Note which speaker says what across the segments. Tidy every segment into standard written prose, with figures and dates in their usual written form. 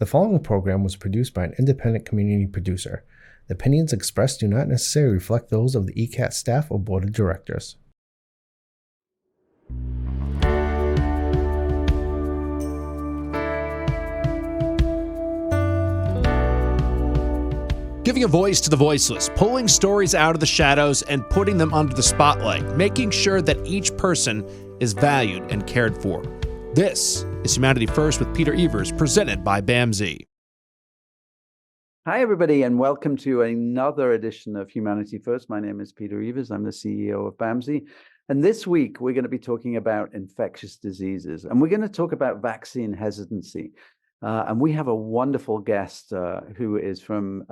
Speaker 1: The following program was produced by an independent community producer. The opinions expressed do not necessarily reflect those of the ECAT staff or board of directors.
Speaker 2: Giving a voice to the voiceless, pulling stories out of the shadows and putting them under the spotlight, making sure that each person is valued and cared for. This is Humanity First with Peter Evers, presented by BAMSI.
Speaker 3: Hi, everybody, and welcome to another edition of Humanity First. My name is Peter Evers. I'm the CEO of BAMSI. And this week, we're going to be talking about infectious diseases, and we're going to talk about vaccine hesitancy. And we have a wonderful guest who is from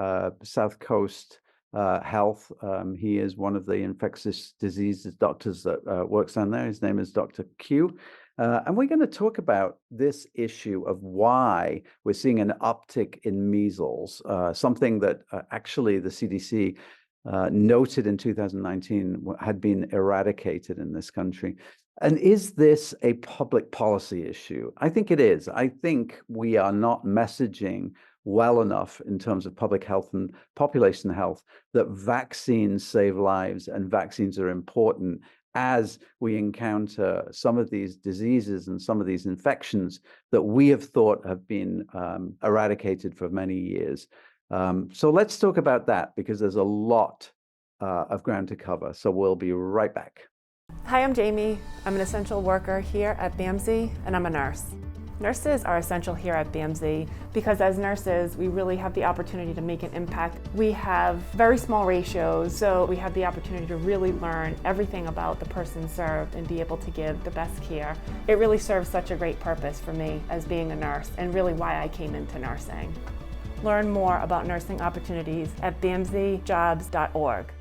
Speaker 3: South Coast Health. He is one of the infectious diseases doctors that works down there. His name is Dr. Q. And we're going to talk about this issue of why we're seeing an uptick in measles, something that actually the CDC noted in 2019 had been eradicated in this country. And is this a public policy issue? I think it is. I think we are not messaging well enough in terms of public health and population health that vaccines save lives and vaccines are important as we encounter some of these diseases and some of these infections that we have thought have been eradicated for many years. So let's talk about that because there's a lot of ground to cover. So we'll be right back.
Speaker 4: Hi, I'm Jamie. I'm an essential worker here at BAMSI, and I'm a nurse. Nurses are essential here at BAMSI because as nurses, we really have the opportunity to make an impact. We have very small ratios, so we have the opportunity to really learn everything about the person served and be able to give the best care. It really serves such a great purpose for me as being a nurse and really why I came into nursing. Learn more about nursing opportunities at bamsijobs.org.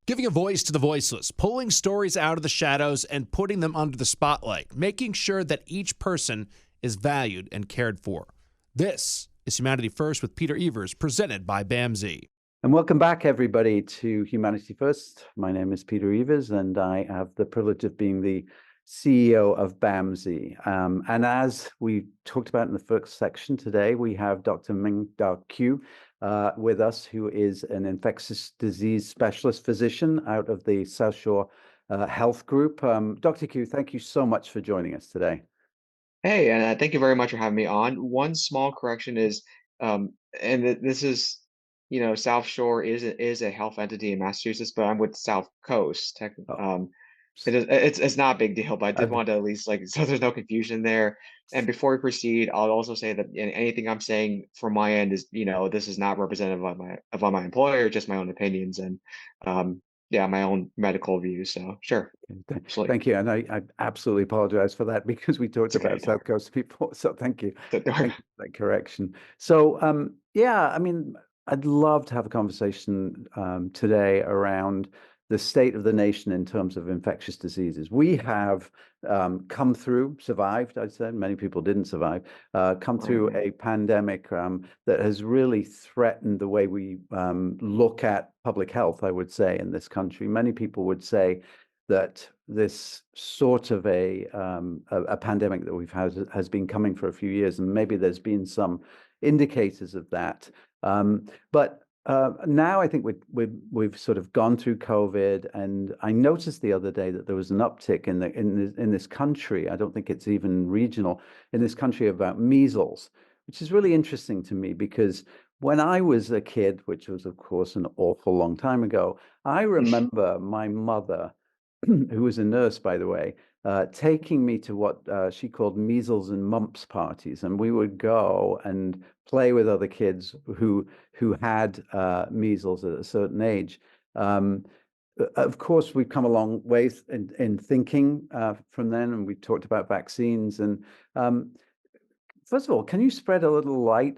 Speaker 2: Giving a voice to the voiceless, pulling stories out of the shadows and putting them under the spotlight, making sure that each person is valued and cared for. This is Humanity First with Peter Evers, presented by BAMSI.
Speaker 3: And welcome back, everybody, to Humanity First. My name is Peter Evers, and I have the privilege of being the CEO of BAMSI. And as we talked about in the first section today, we have Dr. Ming Q with us, who is an infectious disease specialist physician out of the South Shore Health Group. Dr. Q, thank you so much for joining us today.
Speaker 5: Hey, and thank you very much for having me on. One small correction is, this is, South Shore is a health entity in Massachusetts, but I'm with South Coast.
Speaker 3: Oh,
Speaker 5: It's not a big deal, but I did
Speaker 3: uh,
Speaker 5: want to at least so there's no confusion there. And before we proceed, I'll also say that anything I'm saying from my end is, this is not representative of my employer, just my own opinions and yeah, my own medical views. So sure, absolutely.
Speaker 3: Thank you. And I absolutely apologize for that because we talked
Speaker 5: It's okay.
Speaker 3: about South Coast before. So thank you.
Speaker 5: Don't
Speaker 3: Thank
Speaker 5: worry.
Speaker 3: you for that correction. So yeah, I mean, I'd love to have a conversation today around the state of the nation in terms of infectious diseases. We have survived, I'd say, many people didn't survive, come through a pandemic that has really threatened the way we look at public health, I would say, in this country. Many people would say that this sort of a pandemic that we've had has been coming for a few years, and maybe there's been some indicators of that. But now I think we've sort of gone through COVID, and I noticed the other day that there was an uptick in this country. I don't think it's even regional in this country about measles, which is really interesting to me because when I was a kid, which was of course an awful long time ago, I remember my mother, who was a nurse, by the way, taking me to what she called measles and mumps parties, and we would go and play with other kids who had measles at a certain age. Of course, we've come a long way in thinking from then, and we've talked about vaccines. And first of all, can you shed a little light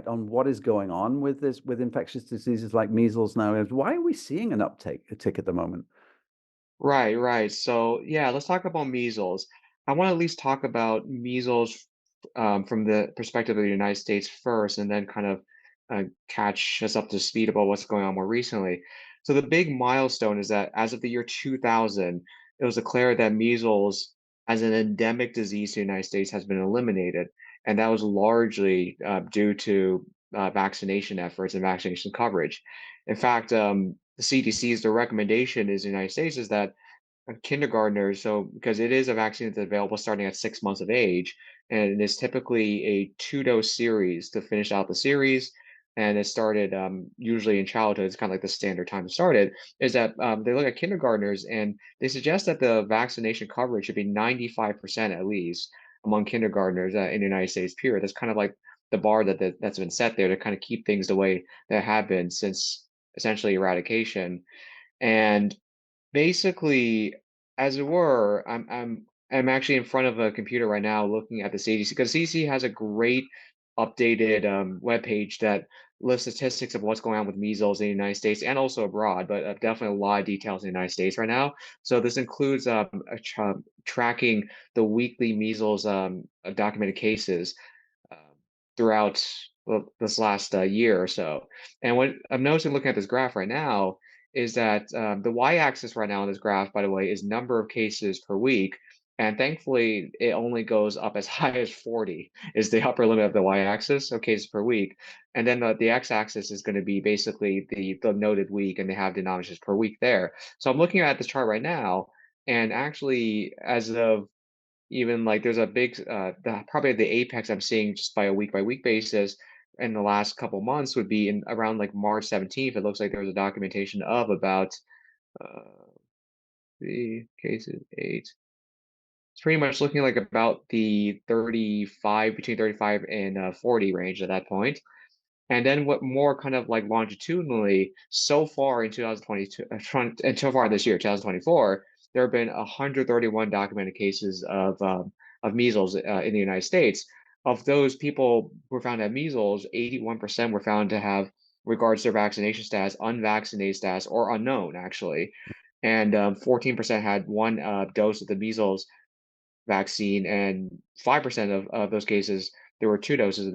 Speaker 3: on what is going on with infectious diseases like measles now? And why are we seeing an uptick at the moment?
Speaker 5: Right, right. So yeah, let's talk about measles. I want to at least talk about measles from the perspective of the United States first, and then kind of catch us up to speed about what's going on more recently. So the big milestone is that as of the year 2000, it was declared that measles as an endemic disease to the United States has been eliminated, and that was largely due to vaccination efforts and vaccination coverage. In fact, the CDC's the recommendation is in the United States is that kindergartners, so because it is a vaccine that's available starting at 6 months of age, and it is typically a two-dose series to finish out the series. And it started usually in childhood, it's kind of like the standard time to start it, is that they look at kindergartners and they suggest that the vaccination coverage should be 95% at least among kindergartners in the United States, period. That's kind of like the bar that's been set there to kind of keep things the way that have been since essentially eradication. And basically, as it were, I'm actually in front of a computer right now looking at the CDC because CDC has a great updated webpage that lists statistics of what's going on with measles in the United States and also abroad, but definitely a lot of details in the United States right now. So this includes tracking the weekly measles documented cases uh, throughout this last year or so. And what I'm noticing looking at this graph right now is that the y-axis right now on this graph, by the way, is number of cases per week. And thankfully, it only goes up as high as 40 is the upper limit of the y-axis, so cases per week. And then the x-axis is going to be basically the noted week, and they have denominations per week there. So I'm looking at this chart right now, and actually, as of even like there's a big probably the apex I'm seeing just by week basis in the last couple months would be in around like March 17th. It looks like there was a documentation of about uh, the cases eight. It's pretty much looking like about the 35 between 35 and 40 range at that point. And then what more kind of like longitudinally, so far in 2022, and so far this year, 2024, there have been 131 documented cases of measles in the United States. Of those people who were found to have measles, 81% were found to have, regards to their vaccination status, unvaccinated status, or unknown, actually. And 14% had one dose of the measles vaccine, and 5% of those cases, there were two doses of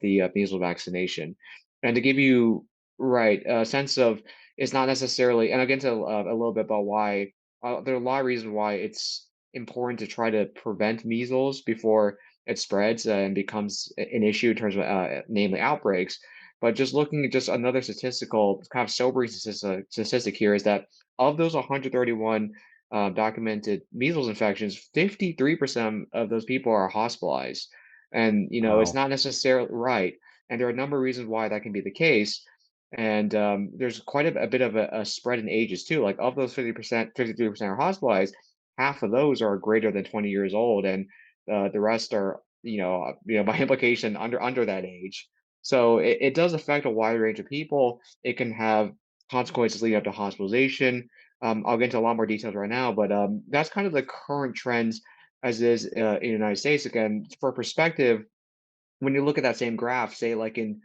Speaker 5: the measles vaccination. And to give you right a sense of it's not necessarily, and I'll get into a little bit about why there are a lot of reasons why it's important to try to prevent measles before it spreads and becomes an issue in terms of namely outbreaks. But just looking at just another statistical kind of sobering statistic here is that of those 131 documented measles infections, 53% of those people are hospitalized. And, it's
Speaker 3: Wow.
Speaker 5: not necessarily right. And there are a number of reasons why that can be the case. And there's quite a bit of a spread in ages too. Like of those 50%, 53% are hospitalized, half of those are greater than 20 years old. And the rest are, by implication under that age. So it does affect a wide range of people. It can have consequences leading up to hospitalization. I'll get into a lot more details right now, but that's kind of the current trends as is in the United States. Again, for perspective, when you look at that same graph, say like in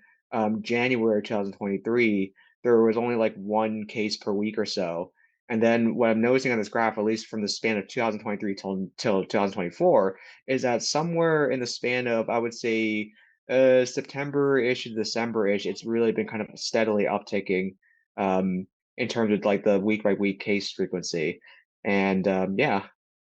Speaker 5: January 2023, there was only like one case per week or so. And then what I'm noticing on this graph, at least from the span of 2023 till 2024, is that somewhere in the span of, I would say, September-ish to December-ish, it's really been kind of steadily upticking in terms of like the week by week case frequency. And yeah.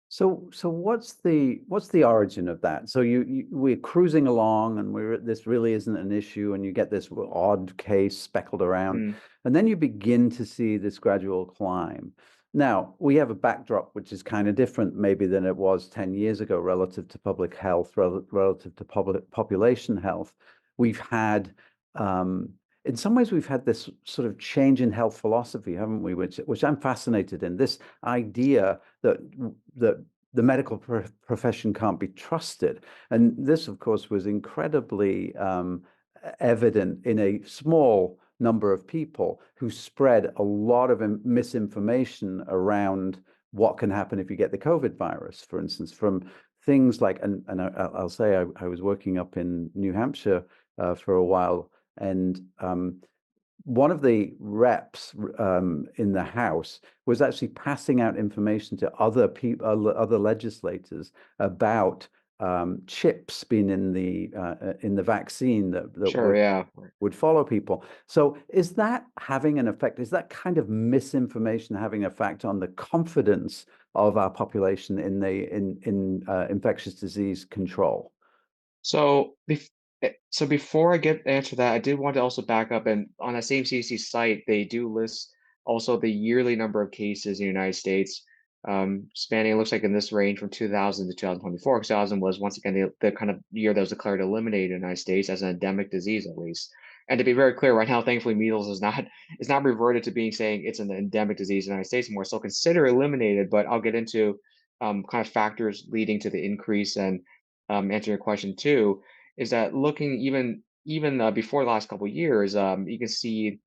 Speaker 3: So what's the origin of that? So we're cruising along and this really isn't an issue, and you get this odd case speckled around,
Speaker 5: Mm,
Speaker 3: and then you begin to see this gradual climb. Now we have a backdrop which is kind of different maybe than it was 10 years ago relative to public health, relative to public population health. We've had in some ways we've had this sort of change in health philosophy, haven't we? Which I'm fascinated in, this idea that the medical profession can't be trusted. And this, of course, was incredibly evident in a small number of people who spread a lot of misinformation around what can happen if you get the COVID virus, for instance, from things like, and I'll say I was working up in New Hampshire for a while, and one of the reps in the House was actually passing out information to other people, other legislators about chips being in the vaccine that
Speaker 5: Sure, yeah.
Speaker 3: would follow people. So is that having an effect? Is that kind of misinformation having an effect on the confidence of our population in infectious disease control?
Speaker 5: So, so before I get answer that, I did want to also back up, and on that same CDC site, they do list also the yearly number of cases in the United States, spanning, it looks like in this range from 2000 to 2024. 2000 was once again the kind of year that was declared eliminated in the United States as an endemic disease, at least. And to be very clear, right now, thankfully, measles is not reverted to being saying it's an endemic disease in the United States anymore. Still consider eliminated, but I'll get into kind of factors leading to the increase and answer your question too, is that looking even before the last couple of years, you can see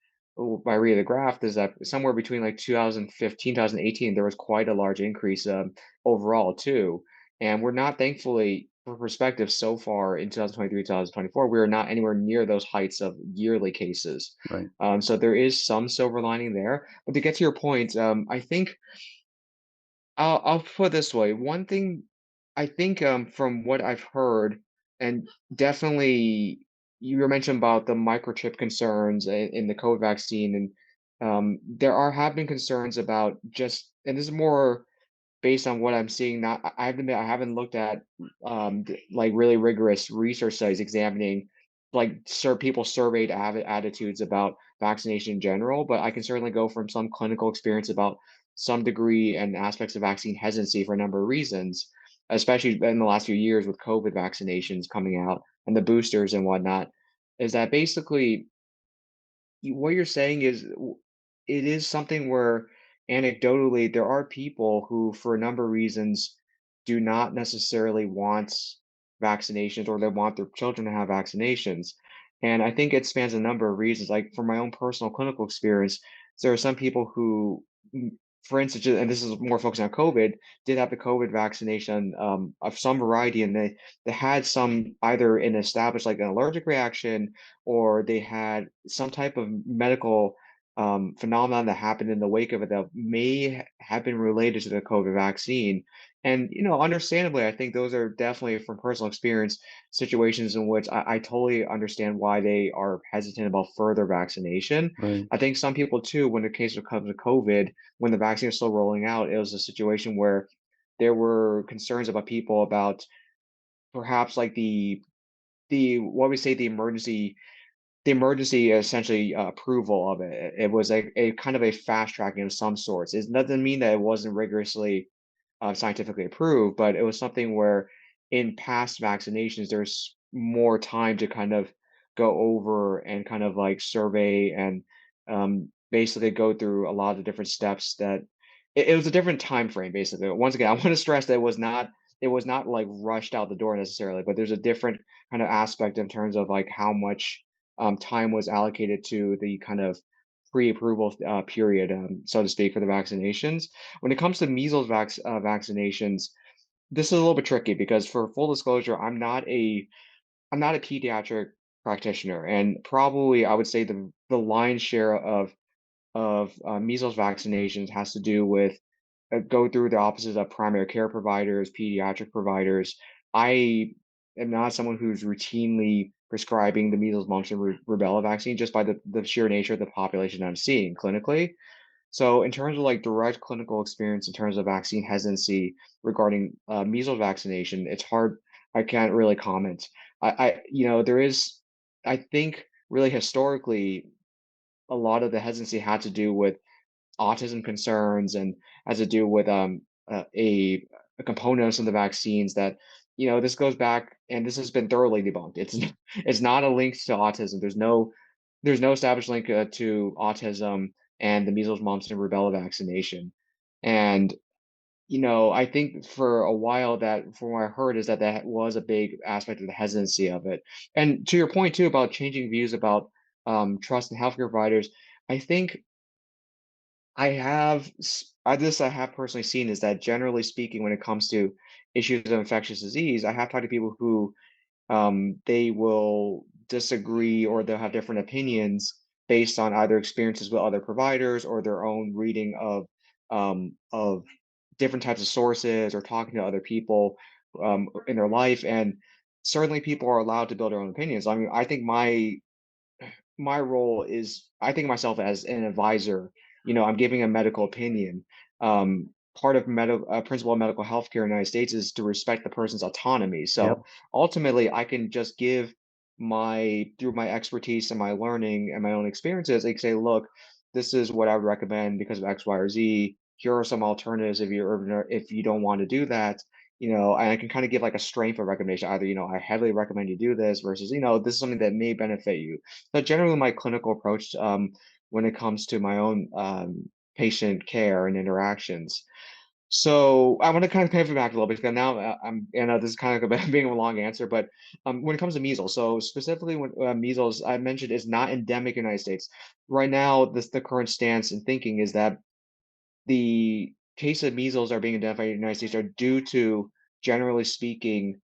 Speaker 5: by reading the graph is that somewhere between like 2015, 2018, there was quite a large increase overall too. And we're not, thankfully, for perspective, so far in 2023, 2024, we're not anywhere near those heights of yearly cases.
Speaker 3: Right.
Speaker 5: So there is some silver lining there. But to get to your point, I think I'll put it this way. One thing I think, from what I've heard, and definitely you were mentioned about the microchip concerns in the COVID vaccine, and there have been concerns about just, and this is more based on what I'm seeing. Not, I have to admit, I haven't looked at like really rigorous research studies examining like people surveyed attitudes about vaccination in general, but I can certainly go from some clinical experience about some degree and aspects of vaccine hesitancy for a number of reasons, especially in the last few years with COVID vaccinations coming out and the boosters and whatnot, is that basically what you're saying is it is something where anecdotally there are people who, for a number of reasons, do not necessarily want vaccinations or they want their children to have vaccinations. And I think it spans a number of reasons. Like from my own personal clinical experience, there are some people who, for instance, and this is more focused on COVID, did have the COVID vaccination of some variety, and they had some either an established like an allergic reaction, or they had some type of medical phenomenon that happened in the wake of it that may have been related to the COVID vaccine. And, understandably, I think those are definitely from personal experience situations in which I totally understand why they are hesitant about further vaccination.
Speaker 3: Right.
Speaker 5: I think some people too, when the case comes to COVID, when the vaccine was still rolling out, it was a situation where there were concerns about people about perhaps like the what we say the emergency essentially approval of it. It was a kind of a fast tracking of some sorts. It doesn't mean that it wasn't rigorously scientifically approved, but it was something where in past vaccinations, there's more time to kind of go over and kind of like survey and basically go through a lot of the different steps that it was a different time frame basically. Once again, I want to stress that it was not like rushed out the door necessarily, but there's a different kind of aspect in terms of like how much time was allocated to the kind of pre-approval period, so to speak, for the vaccinations. When it comes to measles vaccinations, this is a little bit tricky because, for full disclosure, I'm not a pediatric practitioner, and probably I would say the lion's share of measles vaccinations has to do with go through the offices of primary care providers, pediatric providers. I am not someone who's routinely prescribing the measles, mumps, and rubella vaccine just by the sheer nature of the population I'm seeing clinically. So, in terms of like direct clinical experience, in terms of vaccine hesitancy regarding measles vaccination, it's hard. I can't really comment. There is, I think, really historically, a lot of the hesitancy had to do with autism concerns and has to do with a components of the vaccines that this goes back, and this has been thoroughly debunked. It's not a link to autism. There's no established link to autism and the measles, mumps, and rubella vaccination. And I think for a while, that from what I heard, is that was a big aspect of the hesitancy of it. And to your point too about changing views about trust in healthcare providers, I think I have personally seen is that, generally speaking, when it comes to issues of infectious disease, I have talked to people who they will disagree or they'll have different opinions based on either experiences with other providers or their own reading of different types of sources or talking to other people. in their life, and certainly people are allowed to build their own opinions. I mean, I think my role is, I think of myself as an advisor. I'm giving a medical opinion. Part of principle of medical healthcare in the United States is to respect the person's autonomy.
Speaker 3: Yep.
Speaker 5: So ultimately, I can just give through my expertise and my learning and my own experiences, I can say, look, this is what I would recommend because of X, Y, or Z. Here are some alternatives if you don't want to do that. And I can kind of give like a strength of recommendation. Either, I heavily recommend you do this versus, this is something that may benefit you. So generally, my clinical approach, when it comes to my own patient care and interactions. So I want to kind of pivot back a little bit because now this is kind of being a long answer, but when it comes to measles, so specifically when measles, I mentioned, is not endemic in the United States right now. The current stance and thinking is that the case of measles are being identified in the United States are due to, generally speaking,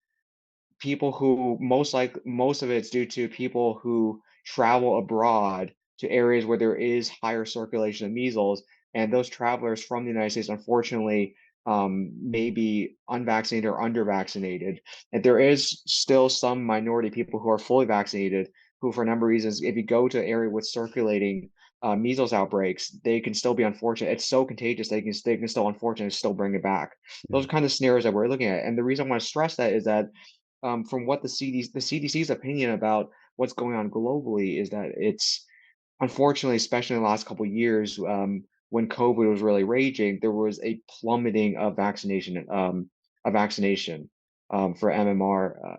Speaker 5: people who most of it's due to people who travel abroad to areas where there is higher circulation of measles, and those travelers from the United States, unfortunately, may be unvaccinated or under-vaccinated. And there is still some minority people who are fully vaccinated, who, for a number of reasons, if you go to an area with circulating measles outbreaks, they can still be unfortunate. It's so contagious they can still unfortunately still bring it back.
Speaker 3: Yeah.
Speaker 5: Those are kind of scenarios that we're looking at. And the reason I want to stress that is that from what the CDC's opinion about what's going on globally is that it's, unfortunately, especially in the last couple of years, when COVID was really raging, there was a plummeting of vaccination for MMR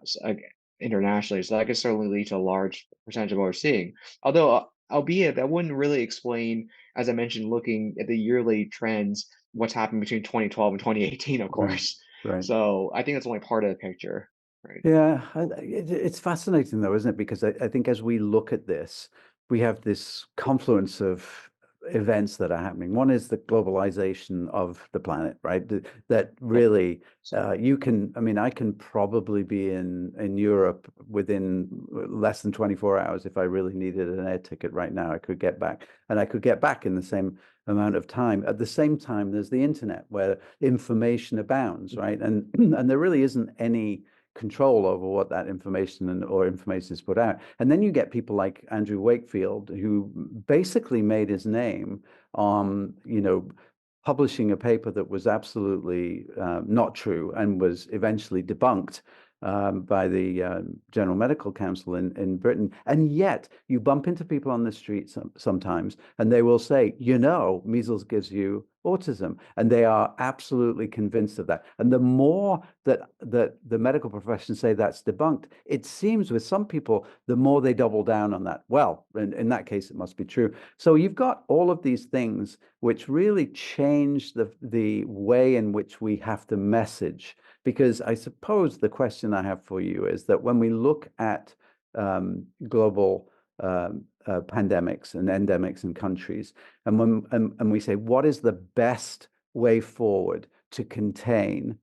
Speaker 5: internationally. So that could certainly lead to a large percentage of what we're seeing. Although, albeit that wouldn't really explain, as I mentioned, looking at the yearly trends, what's happened between 2012 and 2018, of
Speaker 3: Right.
Speaker 5: course.
Speaker 3: Right.
Speaker 5: So I think that's only part of the picture, right?
Speaker 3: Yeah, it's fascinating though, isn't it? Because I think as we look at this, we have this confluence of events that are happening. One is the globalization of the planet, right? That
Speaker 5: Yep.
Speaker 3: really, I mean, I can probably be in Europe within less than 24 hours if I really needed an air ticket right now. I could get back, and I could get back in the same amount of time. At the same time, there's the internet where information abounds, right? And and there really isn't any control over what that or information is put out. And then you get people like Andrew Wakefield, who basically made his name on, publishing a paper that was absolutely not true and was eventually debunked by the General Medical Council in Britain. And yet you bump into people on the street sometimes, and they will say, measles gives you autism, and they are absolutely convinced of that. And the more that the medical profession say that's debunked, it seems with some people, the more they double down on that. Well, in that case, it must be true. So you've got all of these things which really change the way in which we have to message. Because I suppose the question I have for you is that when we look at global pandemics and endemics in countries, and we say, what is the best way forward to contain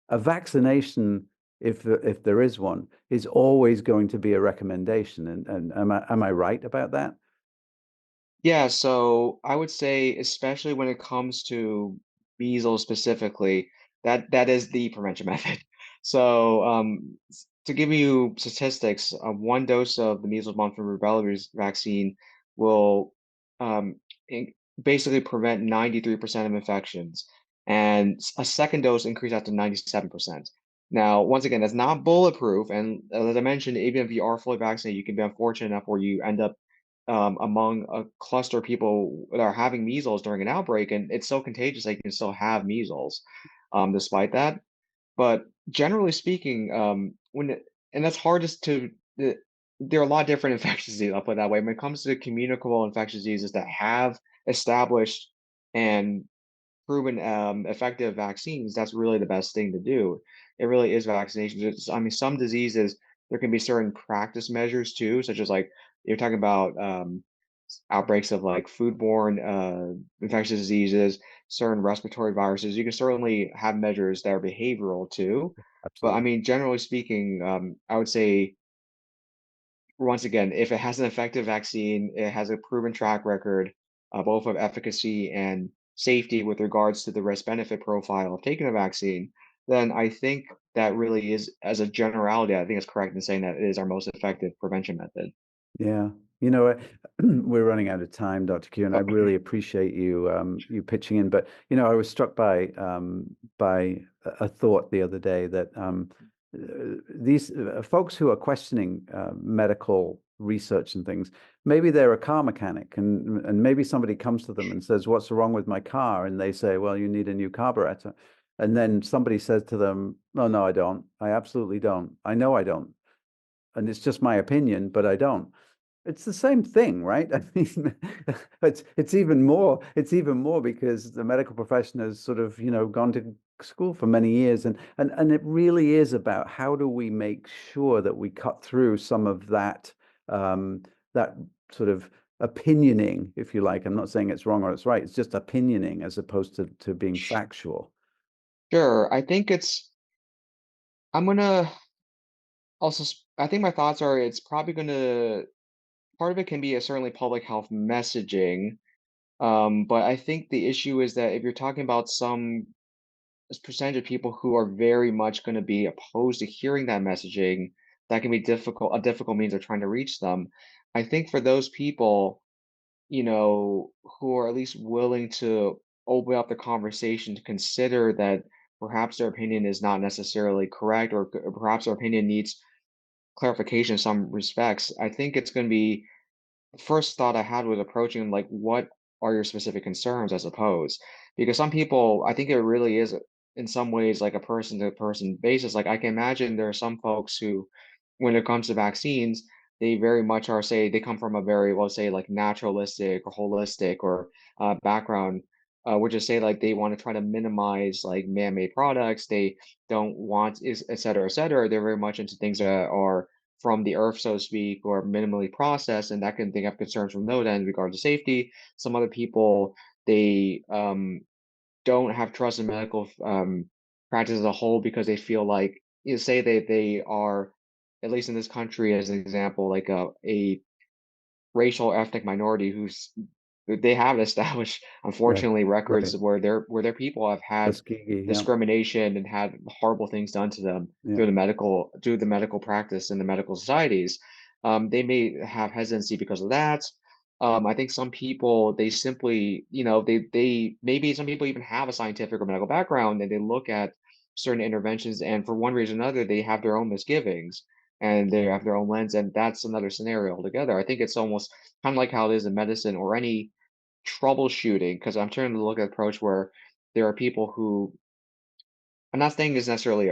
Speaker 3: a vaccination, if there is one, is always going to be a recommendation. And am I right about that?
Speaker 5: Yeah, so I would say, especially when it comes to measles specifically, that is the prevention method. So, to give you statistics, one dose of the measles, mumps, and rubella vaccine will um, basically prevent 93% of infections, and a second dose increase that to 97%. Now, once again, that's not bulletproof, and as I mentioned, even if you are fully vaccinated, you can be unfortunate enough where you end up among a cluster of people that are having measles during an outbreak, and it's so contagious they can still have measles, despite that. But generally speaking, and that's hardest there are a lot of different infectious diseases, I'll put it that way. When it comes to communicable infectious diseases that have established and proven effective vaccines, that's really the best thing to do. It really is vaccinations. I mean, some diseases, there can be certain practice measures too, such as like you're talking about outbreaks of like foodborne infectious diseases, certain respiratory viruses. You can certainly have measures that are behavioral too. But I
Speaker 3: Absolutely.
Speaker 5: mean, generally speaking, I would say, once again, if it has an effective vaccine, it has a proven track record, both of efficacy and safety with regards to the risk benefit profile of taking a vaccine, then I think that really is, as a generality, I think it's correct in saying that it is our most effective prevention method.
Speaker 3: Yeah. We're running out of time, Dr. Q, and I really appreciate you pitching in. But I was struck by a thought the other day that these folks who are questioning medical research and things, maybe they're a car mechanic, and maybe somebody comes to them and says, "What's wrong with my car?" And they say, "Well, you need a new carburetor." And then somebody says to them, "No, no, I don't. I absolutely don't. I know I don't. And it's just my opinion, but I don't." It's the same thing, right? I mean, it's even more because the medical profession has sort of, gone to school for many years, and it really is about how do we make sure that we cut through some of that sort of opinioning, if you like. I'm not saying it's wrong or it's right. It's just opinioning as opposed to being factual.
Speaker 5: Sure, I'm gonna I think my thoughts are it's probably gonna part of it can be a certainly public health messaging. But I think the issue is that if you're talking about some percentage of people who are very much going to be opposed to hearing that messaging, that can be a difficult means of trying to reach them. I think for those people, who are at least willing to open up the conversation to consider that perhaps their opinion is not necessarily correct, or perhaps their opinion needs clarification in some respects, I think it's going to be first thought I had was approaching them like, what are your specific concerns, I suppose? Because some people, I think it really is in some ways like a person to person basis. Like I can imagine there are some folks who, when it comes to vaccines, they very much are, say, they come from a very, well, say, like naturalistic or holistic or background, which is say like they want to try to minimize like man-made products. They don't want, is et cetera, et cetera. They're very much into things that are from the earth, so to speak, or minimally processed, and that can they have concerns from those ends in regard to safety. Some other people, they don't have trust in medical practice as a whole because they feel like, say they are, at least in this country as an example, like a racial ethnic minority who's they have established,
Speaker 3: Right,
Speaker 5: unfortunately, records
Speaker 3: right.
Speaker 5: where their people have had
Speaker 3: Tuskegee, yeah,
Speaker 5: discrimination and had horrible things done to them
Speaker 3: yeah,
Speaker 5: through the medical practice and the medical societies. They may have hesitancy because of that. I think some people they simply, they maybe some people even have a scientific or medical background and they look at certain interventions and for one reason or another they have their own misgivings and they have their own lens, and that's another scenario altogether. I think it's almost kind of like how it is in medicine or any troubleshooting, because I'm trying to look at an approach where there are people who I'm not saying is necessarily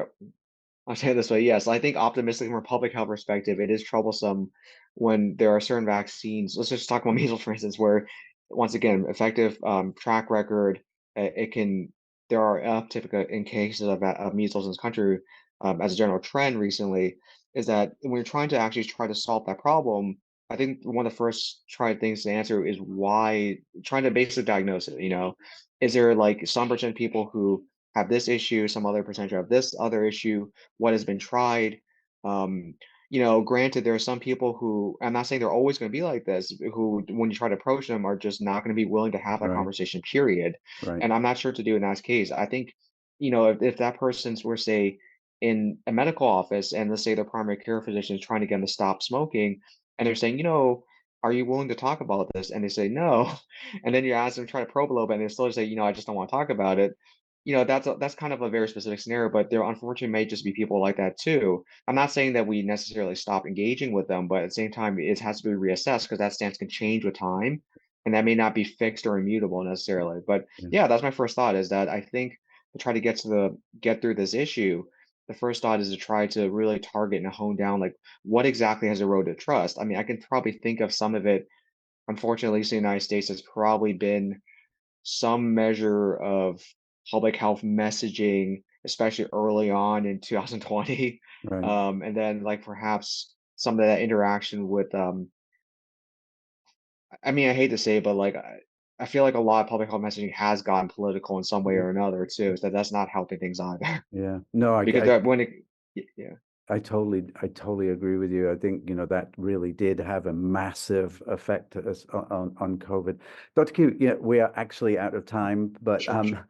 Speaker 5: I'll say it this way, yes, I think optimistic from a public health perspective, it is troublesome when there are certain vaccines. Let's just talk about measles, for instance, where once again, effective track record, it can there are uptick in cases of measles in this country as a general trend recently. Is that when you're trying to actually try to solve that problem, I think one of the first tried things to answer is why trying to basically diagnose it. Is there like some percent of people who have this issue, some other percentage have this other issue, what has been tried. Um, Granted, there are some people who, I'm not saying they're always going to be like this, who, when you try to approach them, are just not going to be willing to have that
Speaker 3: right,
Speaker 5: conversation, period.
Speaker 3: right,
Speaker 5: And I'm not sure to do in that case. I think, if that person's were, say, in a medical office and let's say their primary care physician is trying to get them to stop smoking, and they're saying, are you willing to talk about this? And they say no. And then you ask them, try to probe a little bit, and they still say, I just don't want to talk about it. That's kind of a very specific scenario, but there unfortunately may just be people like that too. I'm not saying that we necessarily stop engaging with them, but at the same time, it has to be reassessed because that stance can change with time, and that may not be fixed or immutable necessarily. But
Speaker 3: yeah,
Speaker 5: yeah, that's my first thought is that I think to try to get through this issue, the first thought is to try to really target and hone down like what exactly has eroded trust. I mean, I can probably think of some of it. Unfortunately, at least in the United States, has probably been some measure of public health messaging, especially early on in 2020.
Speaker 3: right.
Speaker 5: And then like perhaps some of that interaction with I mean, I hate to say it, but like I feel like a lot of public health messaging has gotten political in some way
Speaker 3: Yeah,
Speaker 5: or another too. So that's not helping things either.
Speaker 3: yeah. No,
Speaker 5: Because that when it yeah.
Speaker 3: I totally agree with you. I think, that really did have a massive effect to us on COVID. Dr. Q, yeah, we are actually out of time, but
Speaker 5: Sure, sure.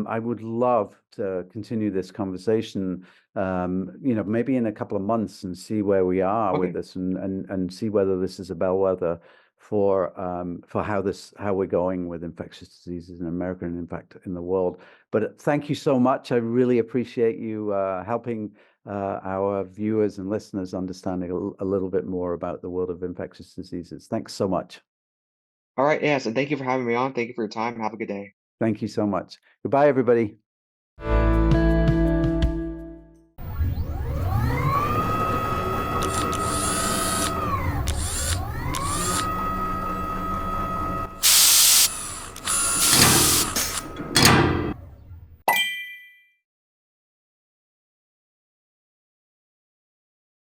Speaker 3: I would love to continue this conversation, maybe in a couple of months and see where we are with
Speaker 5: Okay.
Speaker 3: this and see whether this is a bellwether for how we're going with infectious diseases in America and in fact in the world. But thank you so much. I really appreciate you helping our viewers and listeners understanding a little bit more about the world of infectious diseases. Thanks so much.
Speaker 5: All right. Yes. And thank you for having me on. Thank you for your time. Have a good day.
Speaker 3: Thank you so much. Goodbye, everybody.